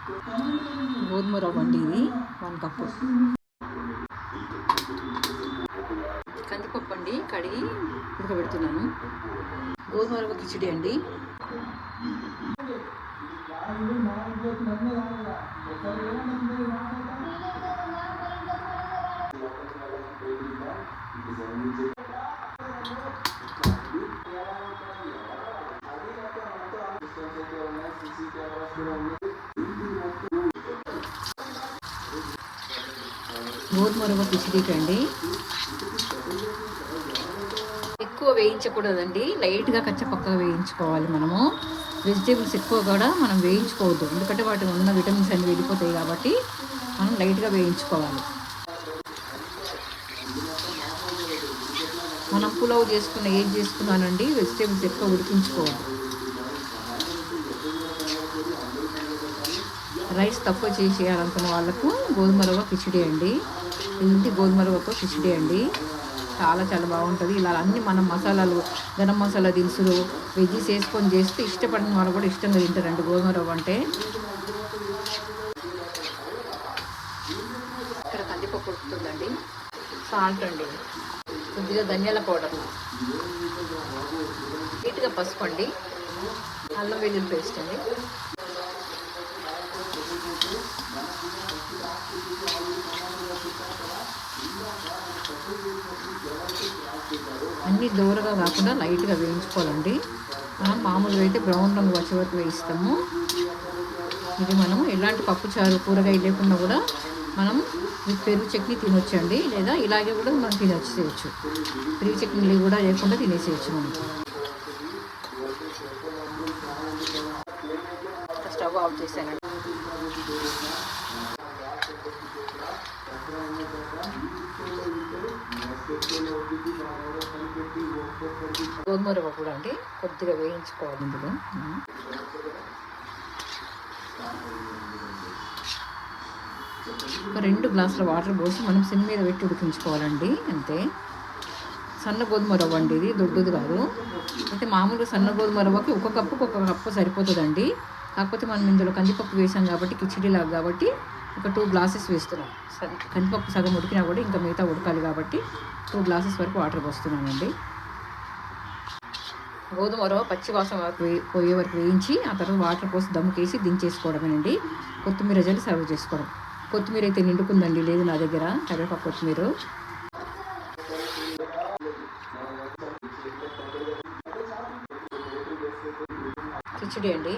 గోధుమ రవ్వ అండి, ఇది 1 కప్పు. కందిపప్పు అండి, కడిగి ఉడకబెడుతున్నాను. గోధుమ రవ్వ కిచిడి అండి. గోధుమ రవ్వ కిచిడీకి అండి ఎక్కువ వేయించకూడదండి, లైట్గా కచ్చపక్కగా వేయించుకోవాలి. మనము వెజిటేబుల్స్ ఎక్కువ కూడా మనం వేయించుకోవద్దు, ఎందుకంటే వాటి ఉన్న విటమిన్స్ అన్ని వెళ్ళిపోతాయి కాబట్టి మనం లైట్గా వేయించుకోవాలి. మనం పులావ్ చేసుకున్న ఏం చేసుకున్నానండి, వెజిటేబుల్స్ ఎక్కువ ఉడికించుకోవద్దు. రైస్ తక్కువ చేసేయాలనుకున్న వాళ్ళకు గోధుమ రవ్వ కిచిడి అండి. ఇంటి గోధుమ రవ్వతో కిచిడి అండి, చాలా చాలా బాగుంటుంది. ఇలా అన్ని మనం మసాలాలు, గరం మసాలా దినుసులు, వెజ్జీస్ వేసుకొని చేస్తే ఇష్టపడిన వాళ్ళు కూడా ఇష్టంగా తింటారండి గోధుమ రవ్వ అంటే. ఇక్కడ కందిపప్పు ఉడుకుతుందండి. సాల్ట్ అండి, కొద్దిగా ధనియాల పౌడర్, నీట్గా పసుపు అండి, అల్లం వెల్లుల్లి పేస్ట్ అండి. అన్నీ దూరగా కాకుండా లైట్గా వేయించుకోవాలండి. మనం మామూలుగా అయితే బ్రౌన్ రంగు వచ్చే వరకు వేయిస్తాము. ఇది మనం ఎలాంటి పప్పుచారు కూరగాయ లేకుండా కూడా మనం పెరుగు చట్నీ తినొచ్చండి, లేదా ఇలాగే కూడా మనం తినొచ్చేయచ్చు. పెరుగు చట్నీ కూడా లేకుండా తినేసేయచ్చు మనం. స్టవ్ ఆఫ్ చేశానండి. గోధుమ రవ్వ కూడా అండి కొద్దిగా వేయించుకోవాలి. ఇందులో ఒక 2 గ్లాసుల వాటర్ పోసి మనం సిమ్ మీద పెట్టి ఉడికించుకోవాలండి, అంతే. సన్న గోధుమ రవ్వ అండి, ఇది దొడ్డుది కాదు. అయితే మామూలుగా సన్న గోధుమ రవ్వకి 1 కప్పుకు 1 కప్పు సరిపోతుందండి. కాకపోతే మనం ఇందులో కందిపప్పు వేసాం కాబట్టి కిచిడీలాగా కాబట్టి ఒక 2 గ్లాసెస్ వేస్తున్నాం. కందిపప్పు సగం ఉడికినా కూడా ఇంకా మిగతా ఉడకాలి కాబట్టి 2 గ్లాసెస్ వరకు వాటర్ పోస్తున్నానండి. గోధుమ రవ్వ పచ్చి వాసన వరకు పోయే వరకు వేయించి ఆ తర్వాత వాటర్ పోసి దమ్ముకేసి దించేసుకోవడమేనండి. కొత్తిమీర జల్లి సర్వ్ చేసుకోవడం. కొత్తిమీర అయితే నిండుకుందండి, లేదు నా దగ్గర కరివేపాకు కొత్తిమీర. కిచిడి అండి.